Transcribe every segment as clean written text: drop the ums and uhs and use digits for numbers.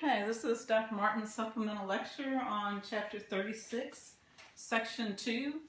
Okay, this is Dr. Martin's supplemental lecture on Chapter 36, Section 2.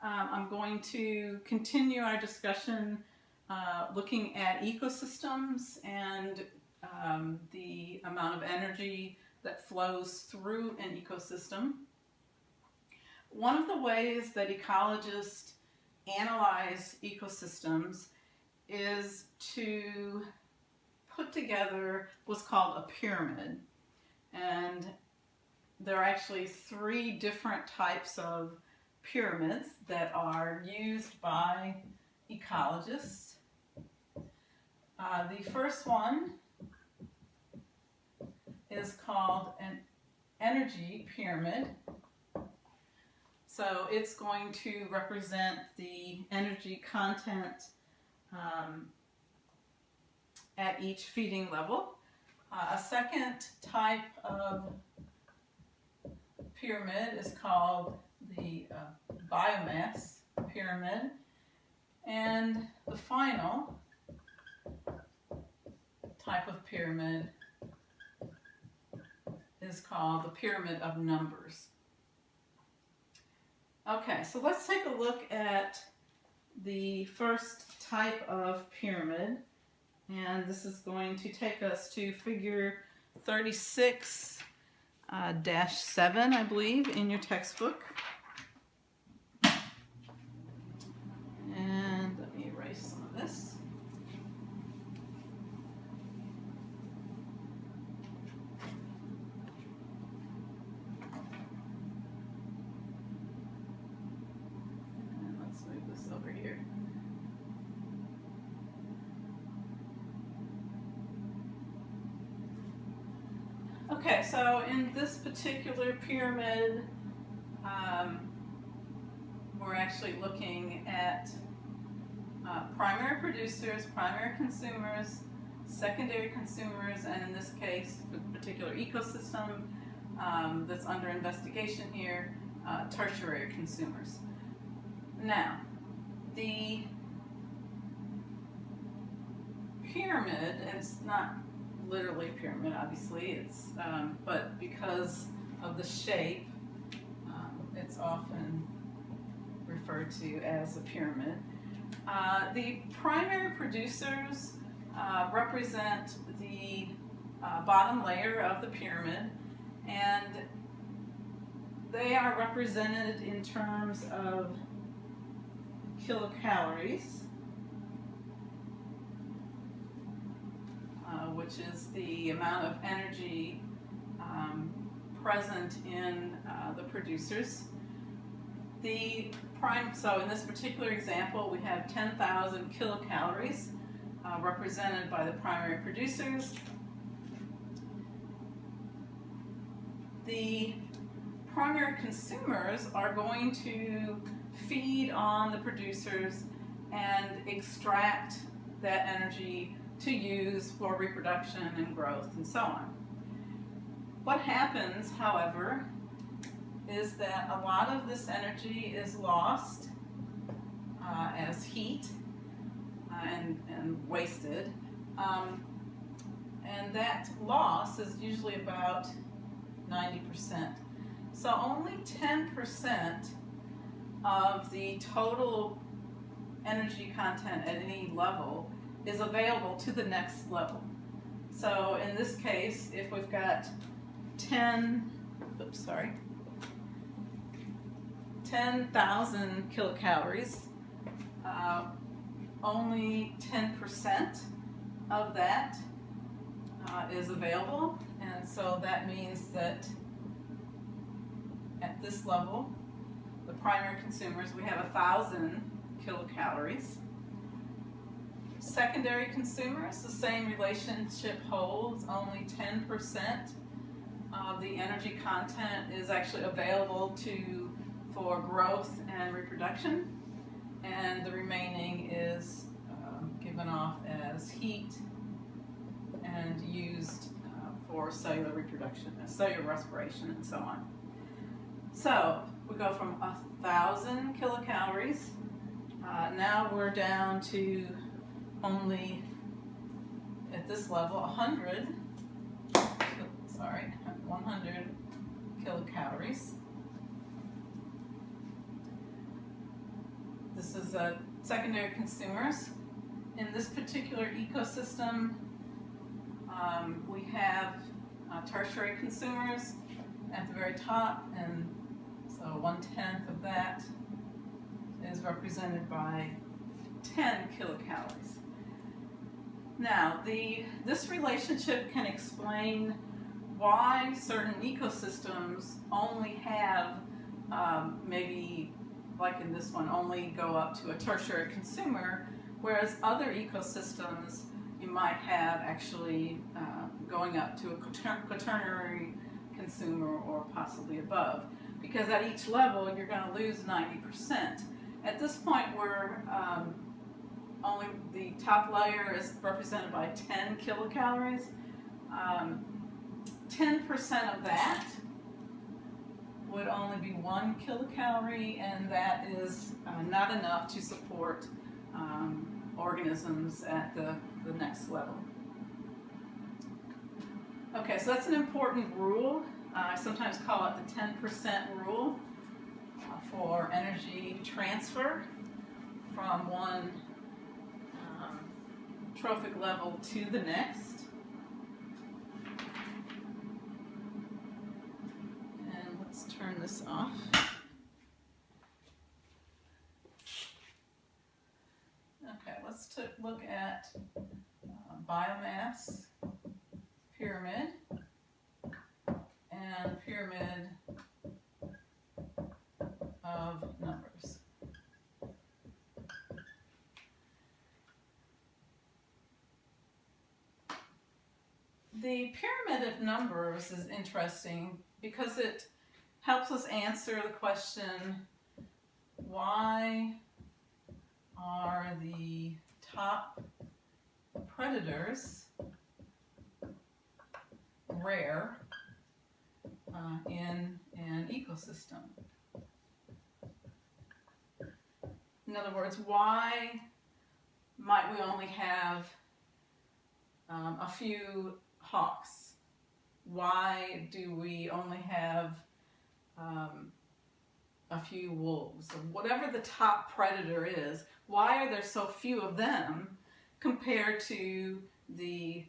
I'm going to continue our discussion looking at ecosystems and the amount of energy that flows through an ecosystem. One of the ways that ecologists analyze ecosystems is to put together what's called a pyramid. And there are actually three different types of pyramids that are used by ecologists. The first one is called an energy pyramid. So it's going to represent the energy content at each feeding level. A second type of pyramid is called the biomass pyramid. And the final type of pyramid is called the pyramid of numbers. Okay, so let's take a look at the first type of pyramid. And this is going to take us to figure 36-7, I believe, in your textbook. And let me erase some of this. And let's move this over here. Okay, so in this particular pyramid, we're actually looking at primary producers, primary consumers, secondary consumers, and in this case, for the particular ecosystem that's under investigation here, tertiary consumers. Now, the pyramid, and it's not literally pyramid, obviously, it's but because of the shape, it's often referred to as a pyramid. The primary producers represent the bottom layer of the pyramid, and they are represented in terms of kilocalories, which is the amount of energy present in the producers. So in this particular example, we have 10,000 kilocalories represented by the primary producers. The primary consumers are going to feed on the producers and extract that energy to use for reproduction and growth and so on. What happens, however, is that a lot of this energy is lost as heat and wasted, and that loss is usually about 90%. So only 10% of the total energy content at any level is available to the next level. So in this case, if we've got 10,000 kilocalories, only 10% of that is available, and so that means that at this level, the primary consumers, we have 1,000 kilocalories. Secondary consumers, the same relationship holds. Only 10% of the energy content is actually available for growth and reproduction, and the remaining is given off as heat and used for cellular reproduction, cellular respiration, and so on. So we go from 1,000 kilocalories. Now we're down to only, at this level, 100 sorry, kilocalories. This is secondary consumers. In this particular ecosystem, we have tertiary consumers at the very top, and so 1/10 of that is represented by 10 kilocalories. Now, this relationship can explain why certain ecosystems only have, maybe like in this one, only go up to a tertiary consumer, whereas other ecosystems you might have actually going up to a quaternary consumer or possibly above. Because at each level you're going to lose 90%. At this point we're only the top layer is represented by 10 kilocalories. 10% of that would only be 1 kilocalorie, and that is not enough to support organisms at the next level. Okay, so that's an important rule. I sometimes call it the 10% rule for energy transfer from one trophic level to the next. And let's turn this off. Okay, let's look at biomass pyramid and pyramid of numbers. The pyramid of numbers is interesting because it helps us answer the question, why are the top predators rare in an ecosystem? In other words, why might we only have a few hawks? Why do we only have a few wolves? Or whatever the top predator is, why are there so few of them compared to the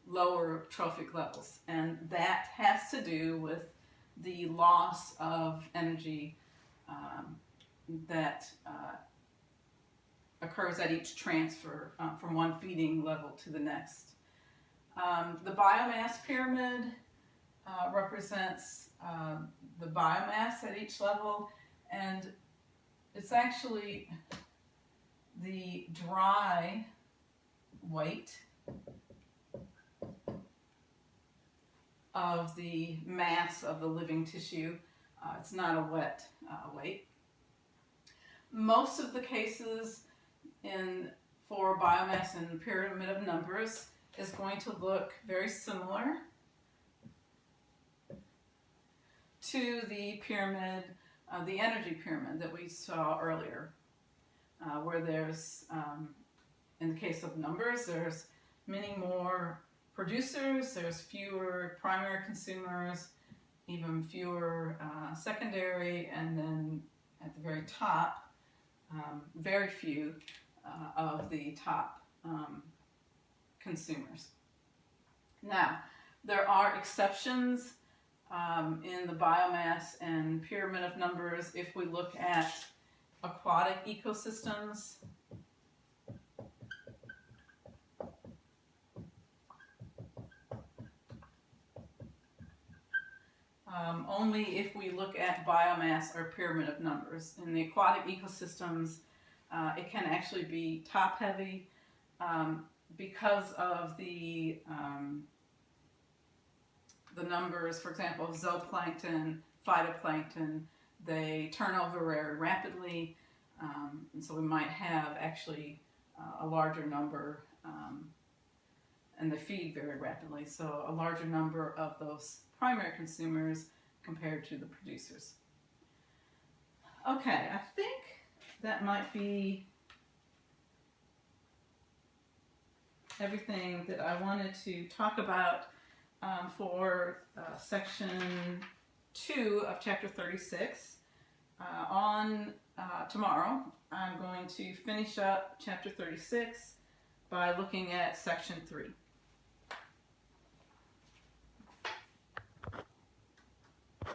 lower trophic levels? And that has to do with the loss of energy that occurs at each transfer from one feeding level to the next. The biomass pyramid represents the biomass at each level, and it's actually the dry weight of the mass of the living tissue. It's not a wet weight. Most of the cases for biomass and pyramid of numbers is going to look very similar to the pyramid, the energy pyramid that we saw earlier, where there's, in the case of numbers, there's many more producers, there's fewer primary consumers, even fewer secondary, and then at the very top, very few of the top consumers. Now, there are exceptions in the biomass and pyramid of numbers if we look at aquatic ecosystems. Only if we look at biomass or pyramid of numbers. In the aquatic ecosystems, it can actually be top heavy because of the numbers, for example, of zooplankton, phytoplankton. They turn over very rapidly, and so we might have actually a larger number, and they feed very rapidly, so a larger number of those primary consumers compared to the producers. Okay, I think that might be everything that I wanted to talk about for section 2 of chapter 36. On tomorrow, I'm going to finish up chapter 36 by looking at section 3.